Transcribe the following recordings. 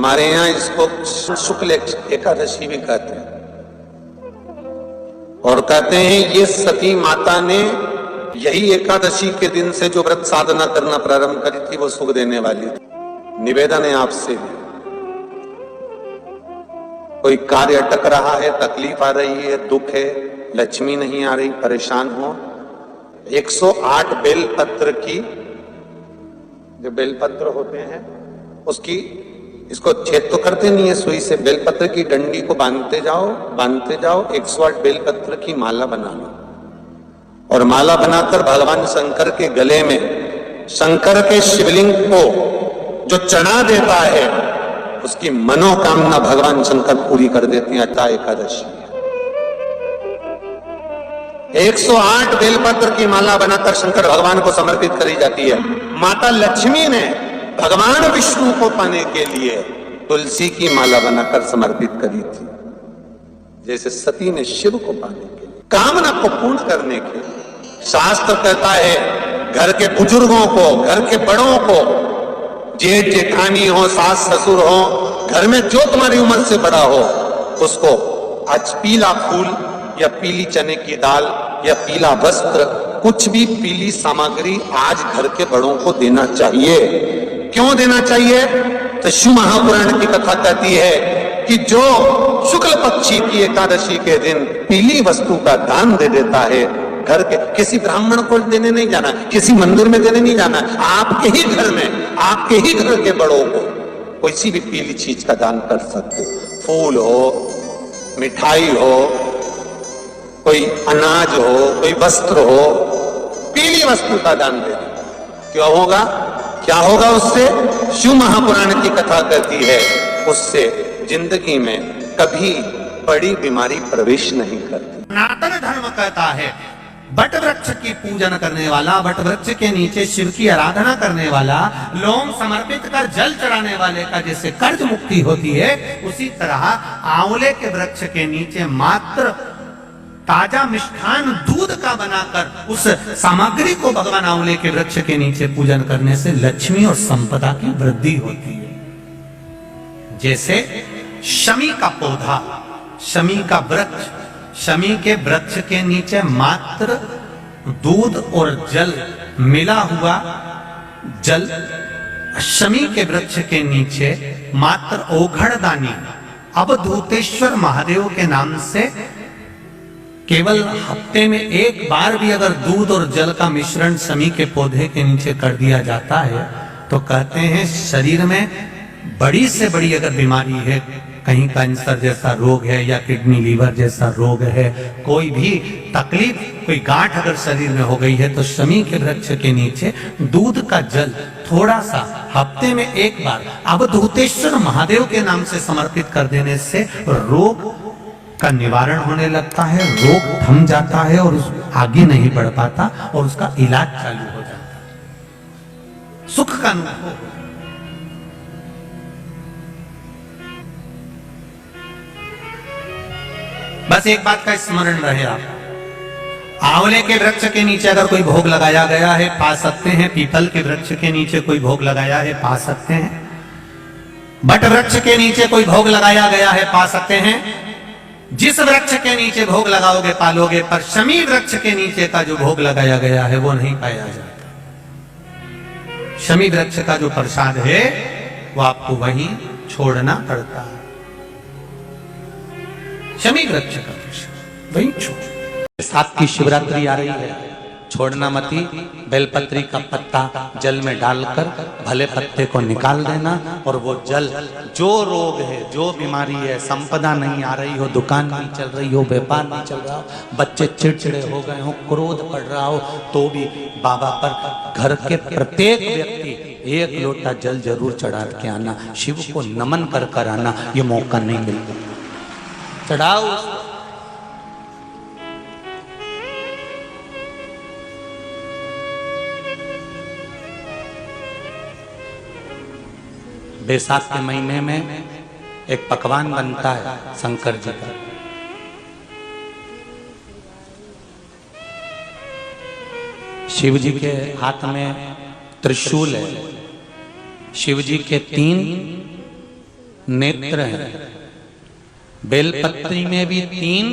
हमारे यहाँ इसको शुक्ल एकादशी भी कहते हैं, और कहते हैं ये सती माता ने यही एकादशी के दिन से जो व्रत साधना करना प्रारंभ करी थी वो सुख देने वाली थी। निवेदन है आपसे, कोई कार्य अटक रहा है, तकलीफ आ रही है, दुख है, लक्ष्मी नहीं आ रही, परेशान हो, 108 बेलपत्र की, जो बेलपत्र होते हैं उसकी, इसको छेद तो करते नहीं है सुई से, बेलपत्र की डंडी को बांधते जाओ 108 बेलपत्र की माला बना लो, और माला बनाकर भगवान शंकर के गले में, शंकर के शिवलिंग को जो चढ़ा देता है उसकी मनोकामना भगवान शंकर पूरी कर देते हैं। अटा एकादशी 108 बेलपत्र की माला बनाकर शंकर भगवान को समर्पित करी जाती है। माता लक्ष्मी ने भगवान विष्णु को पाने के लिए तुलसी की माला बनाकर समर्पित करी थी, जैसे सती ने शिव को पाने के लिए, कामना को पूर्ण करने के लिए। शास्त्र कहता है घर के बुजुर्गों को, घर के बड़ों को, जेठ जेठानी हो, सास ससुर हो, घर में जो तुम्हारी उम्र से बड़ा हो, उसको आज पीला फूल या पीली चने की दाल या पीला वस्त्र, कुछ भी पीली सामग्री आज घर के बड़ों को देना चाहिए। क्यों देना चाहिए? तो शिव महापुराण की कथा कहती है कि जो शुक्ल पक्षी की एकादशी के दिन पीली वस्तु का दान दे देता है, घर के किसी ब्राह्मण को देने नहीं जाना, किसी मंदिर में देने नहीं जाना, आपके ही घर में, आपके ही घर के बड़ों को किसी भी पीली चीज का दान कर सकते। फूल हो, मिठाई हो, कोई अनाज हो, कोई वस्त्र हो, पीली वस्तु का दान दे दे। क्यों होगा? क्या होगा उससे? शिव महापुराण की कथा कहती है उससे जिंदगी में कभी बड़ी बीमारी प्रवेश नहीं करती। सनातन धर्म कहता है बट वृक्ष की पूजन करने वाला, बट वृक्ष के नीचे शिव की आराधना करने वाला, लोम समर्पित कर जल चढ़ाने वाले का जैसे कर्ज मुक्ति होती है, उसी तरह आंवले के वृक्ष के नीचे मात्र ताजा मिष्ठान दूध का बनाकर उस सामग्री को भगवान आंवले के वृक्ष के नीचे पूजन करने से लक्ष्मी और संपदा की वृद्धि होती है। जैसे शमी का पौधा, शमी का वृक्ष, शमी के वृक्ष के नीचे मात्र दूध और जल मिला हुआ जल, शमी के वृक्ष के नीचे मात्र ओघड़दानी अवधूतेश्वर महादेव के नाम से केवल हफ्ते में एक बार भी अगर दूध और जल का मिश्रण शमी के पौधे के नीचे कर दिया जाता है तो कहते हैं शरीर में बड़ी से बड़ी अगर बीमारी है, कहीं कैंसर जैसा रोग है या किडनी लीवर जैसा रोग है, कोई भी तकलीफ, कोई गांठ अगर शरीर में हो गई है, तो शमी के वृक्ष के नीचे दूध का जल थोड़ा सा हफ्ते में एक बार अवधूतेश्वर महादेव के नाम से समर्पित कर देने से रोग का निवारण होने लगता है, रोग थम जाता है और आगे नहीं बढ़ पाता और उसका इलाज चालू हो जाता है, सुख का अनुभव। बस एक बात का स्मरण रहे, आप आंवले के वृक्ष के नीचे अगर कोई भोग लगाया गया है पा सकते हैं, पीपल के वृक्ष के नीचे कोई भोग लगाया है पा सकते हैं, बट वृक्ष के नीचे कोई भोग लगाया गया है पा सकते हैं। जिस वृक्ष के नीचे भोग लगाओगे पालोगे, पर शमी वृक्ष के नीचे का जो भोग लगाया गया है वो नहीं पाया जाता। शमी वृक्ष का जो प्रसाद है वो आपको वहीं छोड़ना पड़ता है। शमी वृक्ष का प्रसाद वहीं छोड़। साथ की शिवरात्रि आ रही है, छोड़ना मती, बेलपत्री का पत्ता जल में डालकर भले पत्ते को निकाल देना, और वो जल, जो रोग है, जो बीमारी है, संपदा नहीं आ रही हो, दुकान नहीं चल रही हो, व्यापार नहीं चल रहा हो, बच्चे चिड़चिड़े हो गए हो, क्रोध पड़ रहा हो, तो भी बाबा पर घर के प्रत्येक व्यक्ति एक लोटा जल जरूर चढ़ा के आना, शिव को नमन कर कर आना। ये मौका नहीं मिलता, चढ़ाओ। बैसाख के महीने में एक पकवान बनता है शंकर जी का, शिव जी के हाथ में त्रिशूल है, शिव जी के 3 नेत्र हैं। बेलपत्री में भी 3,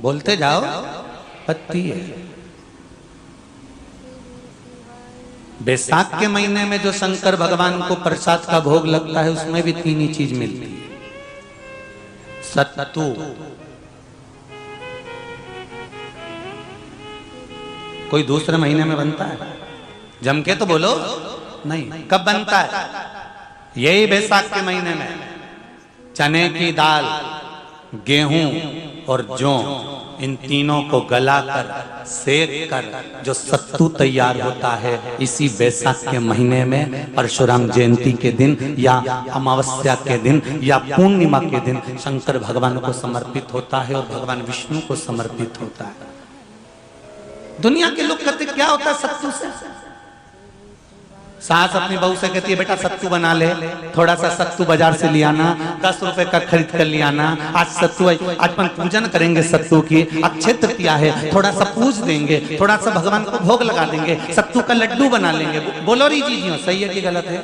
बोलते जाओ, पत्ती है। बैसाख के महीने में जो शंकर भगवान को प्रसाद का भोग लगता है उसमें भी 3 ही चीज मिलती है। सत्तू, कोई दूसरे महीने में बनता है? जम के तो बोलो नहीं। कब बनता है? यही बैसाख के महीने में। चने की दाल, गेहूं और जौ, इन तीनों को गलाकर सेक कर जो सत्तू तैयार होता है, इसी बैसाख के महीने में परशुराम जयंती के दिन या अमावस्या के दिन या पूर्णिमा के दिन शंकर भगवान को समर्पित होता है और भगवान विष्णु को समर्पित होता है। दुनिया के लोग कहते क्या होता है सत्तू से? सास अपनी बहू से कहती है बेटा सत्तू बना ले, थोड़ा सा सत्तू बाजार से ले आना, 10 रुपए का खरीद कर ले आना। आज सत्तू, आज अपन पूजन करेंगे सत्तू की, अक्षय तृतीया है, थोड़ा सा पूज देंगे, थोड़ा सा भगवान को भोग लगा देंगे, सत्तू का लड्डू बना लेंगे। बोलो री जी, सही है कि गलत है?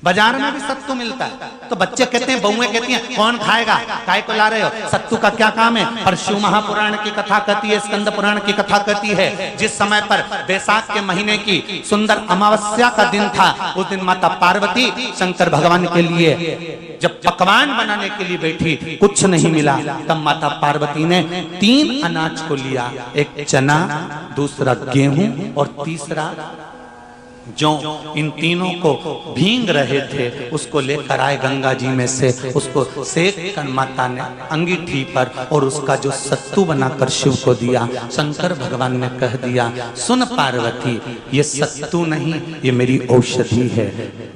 बाजार में भी सत्तू मिलता है तो बच्चे कहते हैं, बहुएं कहती हैं कौन खाएगा, काय को ला रहे हो, सत्तू का क्या काम है? पर शिव महापुराण की कथा कहती है, स्कंद पुराण की कथा कहती है, जिस समय पर बैसाख के महीने की सुंदर अमावस्या का दिन था, उस दिन माता पार्वती शंकर भगवान के लिए जब पकवान बनाने के लिए बैठी, कुछ नहीं मिला, तब माता पार्वती ने 3 अनाज को लिया, एक चना, दूसरा गेहूं और तीसरा जो। इन तीनों को भींग रहे थे, उसको लेकर आए गंगा जी में से, उसको सेक कर माता ने अंगीठी पर और उसका जो सत्तू बनाकर शिव को दिया। शंकर भगवान ने कह दिया, सुन पार्वती, ये सत्तू नहीं, ये मेरी औषधि है।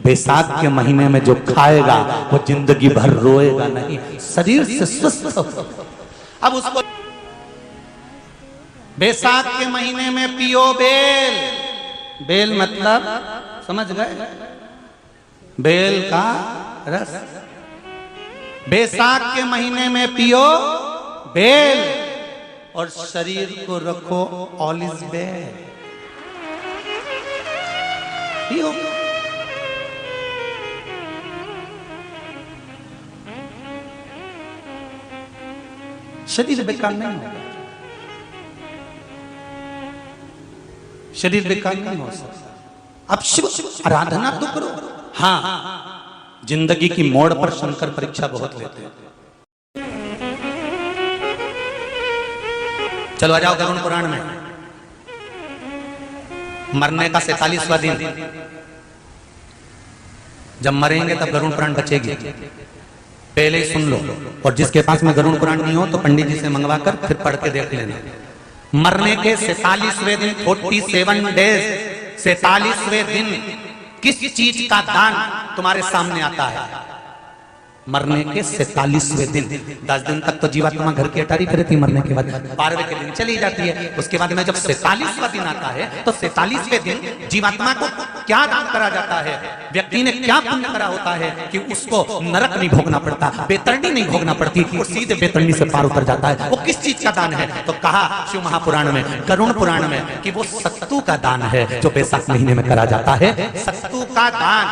बैसाख के महीने में जो खाएगा वो जिंदगी भर रोएगा नहीं, शरीर से स्वस्थ हो। अब उसको बैसाख के महीने में पियो बेल। बेल मतलब समझ गए? बेल का रस। बैसाख के महीने में पियो बेल और शरीर को रखो ऑलिव बेल। पियो। शरीर बेकार नहीं होगा, शरीर बेकार नहीं हो सकता। अब शिव आराधना तो करो। हाँ, जिंदगी की मोड़ पर शंकर परीक्षा बहुत लेते हैं। चलो आ जाओ गरुड़ पुराण में। मरने का 47वां दिन, जब मरेंगे तब गरुड़ पुराण बचेगी, पहले ही सुन लो। और जिसके पास में गरुड़ पुराण नहीं हो तो पंडित जी से मंगवा कर फिर पढ़ के देख लेना। मरने के 47वें दिन, 47 डेज, 47वें दिन किस चीज का दान तुम्हारे सामने आता है? मरने के 47वें दिन। 10 दिन तक तो जीवात्मा घर की अटारी करे थी, मरने के बाद 12वें के दिन चली जाती है। उसके बाद में जब 47वां दिन आता है तो 47वें दिन जीवात्मा को क्या दान करा जाता है? व्यक्ति ने क्या पुण्य करा होता है कि उसको नरक नहीं भोगना पड़ता, बेतरणी नहीं भोगना पड़ती, वो सीधे बेतरणी से पार उतर जाता है। वो किस चीज का दान है? तो कहा शिव महापुराण में, गरुड़ पुराण में, कि वो सत्तू का दान है जो बैसाख महीने में करा जाता है। सत्तू का दान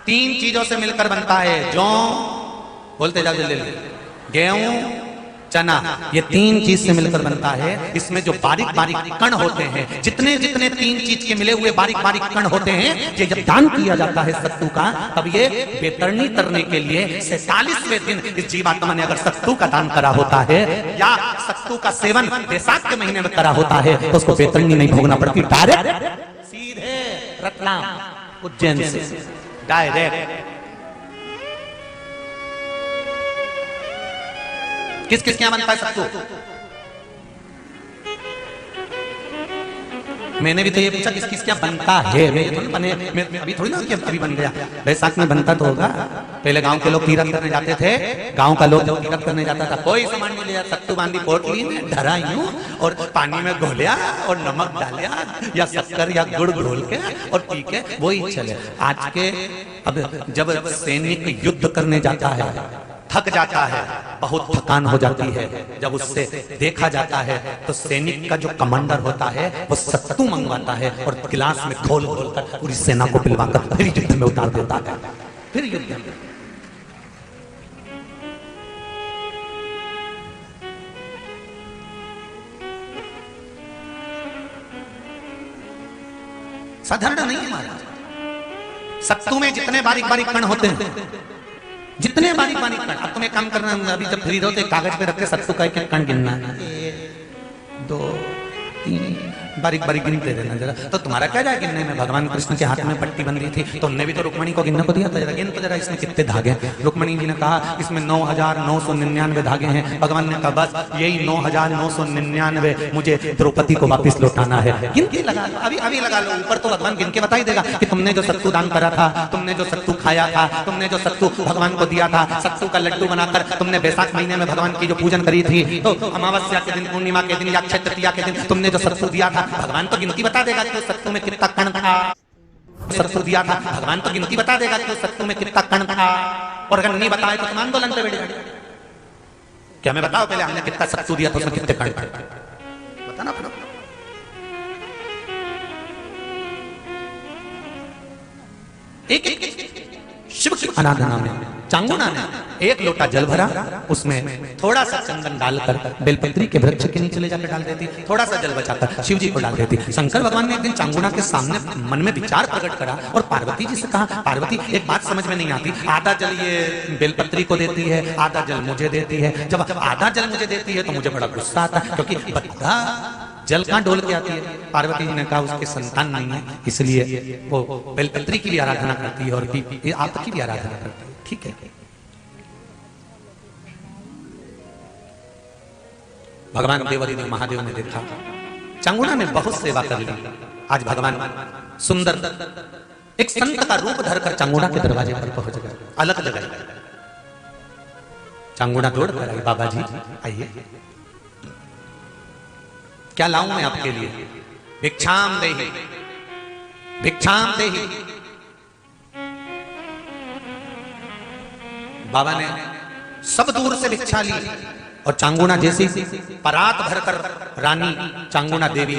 3 चीजों से मिलकर बनता है। जौ, बोलते जाओ जल्दी, गेहूं, चना, ये 3 चीज से मिलकर बनता है। इसमें जो बारीक बारीक कण होते हैं, जितने जितने 3 चीज के मिले हुए बारीक बारीक कण होते हैं, ये जब दान किया जाता है सत्तू का, तब ये बेतरणी तरने के लिए 47वें दिन इस जीवात्मा ने अगर सत्तू का दान करा होता है या सत्तू का सेवन बैसाख के महीने में करा होता है तो उसको बेतरणी नहीं भोगना पड़ती, डायरेक्ट सीधे रतलाम उज्जैन से डायरेक्ट। किस किस क्या बनता है सत्तू? मैंने भी तो ये पूछा किस किस क्या बनता है। मैं अभी थोड़ी ना कि अभी बन गया। बैसाख में बनता तो होगा। पहले गांव के लोग तीरथ करने जाते थे। गांव का लोग जब तीरथ करने जाता था, कोई सामान नहीं ले जाता, सत्तू बांधी पोटली में धरा यूं और पानी में घोलिया और नमक डालिया या शक्कर या गुड़ घोल के और पी के वही चले। आज के अब जब सैनिक युद्ध करने जाता है, थक जाता है, बहुत थकान हो जाती है, जब उससे देखा जाता है तो सैनिक का जो कमांडर होता है वो सत्तू मंगवाता है और गिलास में घोल घोल कर पूरी सेना को पिलवाकर फिर युद्ध में उतार देता है। फिर युद्ध में साधारण नहीं है महाराज। सत्तू में जितने बारीक बारीक कण होते हैं, जितने बारीक बारीक कण, अब तुम्हें काम करना, अभी जब फ्री रहो तो कागज पे रख के सत्तू का एक कण गिनना है, 1 2 3 बारीक बारीक गिन दे देना जरा। तो तुम्हारा क्या जाए गिनने में? भगवान कृष्ण के हाथ में पट्टी बंधी थी, तुमने भी तो रुक्मणी को गिनने को दिया था, जरा गिन तो जरा इसमें कितने धागे हैं। रुक्मणी जी ने कहा इसमें 9,999 धागे हैं। भगवान ने कहा बस यही 9,999 मुझे द्रौपदी को वापस लौटाना है। गिन के लगा लो, अभी अभी लगा लो। ऊपर तो भगवान गिन के बता ही देगा कि तुमने जो सत्तू दान करा था, तुमने जो सत्तू खाया था, तुमने जो सत्तू भगवान को दिया था, सत्तू का लड्डू बनाकर तुमने बैसाख महीने में भगवान की जो पूजन करी थी, तो अमावस्या के दिन, पूर्णिमा के दिन या अक्षय तृतीया के दिन तुमने जो सत्तू दिया था, भगवान तो गिनती बता देगा कि उस सत्तू में कितना कण था। सत्तू दिया था, भगवान तो गिनती बता देगा कि उस सत्तू में कितना कण था। और अगर नहीं बताए तो तुम आंदोलन पे बैठ जाओगे। क्या मैं बताओ पहले हमने कितना सत्तू दिया था, उसमें कितने कण थे, बताना पड़ो। एक शिव की आराधना में चांगुना ने 1 लोटा जल भरा, उसमें थोड़ा सा चंदन डालकर बेलपत्री के वृक्ष के नीचे ले जाकर डाल देती, थोड़ा सा जल बचाकर शिव जी को डाल देती। शंकर भगवान ने एक दिन चांगुना के सामने मन में विचार प्रकट करा और पार्वती जी से कहा, पार्वती एक बात समझ में नहीं आती, आधा जल ये बेलपत्री को देती है, आधा जल मुझे देती है। जब आधा जल मुझे देती है तो मुझे बड़ा गुस्सा आता है, क्योंकि बद्धा जल कहां डोल के आती है। पार्वती जी ने कहा उसके संतान नहीं है, इसलिए वो बेलपत्री की भी आराधना करती है और आपकी भी आराधना करती है। ठीक है, भगवान देवादिदेव महादेव ने देखा चांगुना ने बहुत सेवा कर ली। आज भगवान सुंदर एक संत का रूप धरकर चांगुना के दरवाजे पर पहुंच गए, अलग जगह। चांगुना दौड़ कर आई, बाबा जी आइए, क्या लाऊं मैं आपके लिए? भिक्षाम देहि, भिक्षाम देहि। बाबा ने सब दूर से भिक्षा ली और चांगुना जैसी परात भरकर रानी चांगुना देवी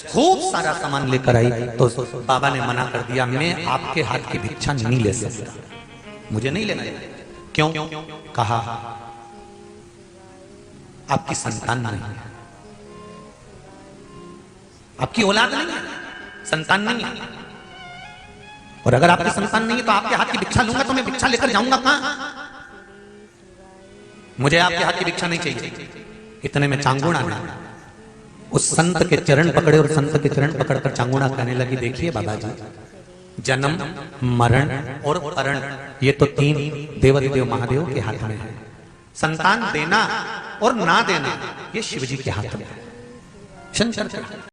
खूब सारा सामान लेकर आई, तो बाबा ने मना कर दिया, मैं आपके हाथ की भिक्षा नहीं ले सकता, मुझे नहीं लेना। क्यों? कहा आपकी संतान नहीं है, आपकी औलाद नहीं है, संतान नहीं है। और अगर आपकी संतान नहीं है तो आपके हाथ की भिक्षा लूंगा तो मैं भिक्षा लेकर जाऊंगा कहां? मुझे आपके हाथ की भिक्षा नहीं चाहिए। इतने में चांगुना ने उस संत के चरण पकड़े और संत के चरण पकड़कर चांगुना कहने लगी, देखिए बाबा जी, जन्म, मरण और परण ये तो 3 देवादिदेव महादेव के हाथ में है। संतान देना और ना देना ये शिव जी के हाथ में है, शंकर के।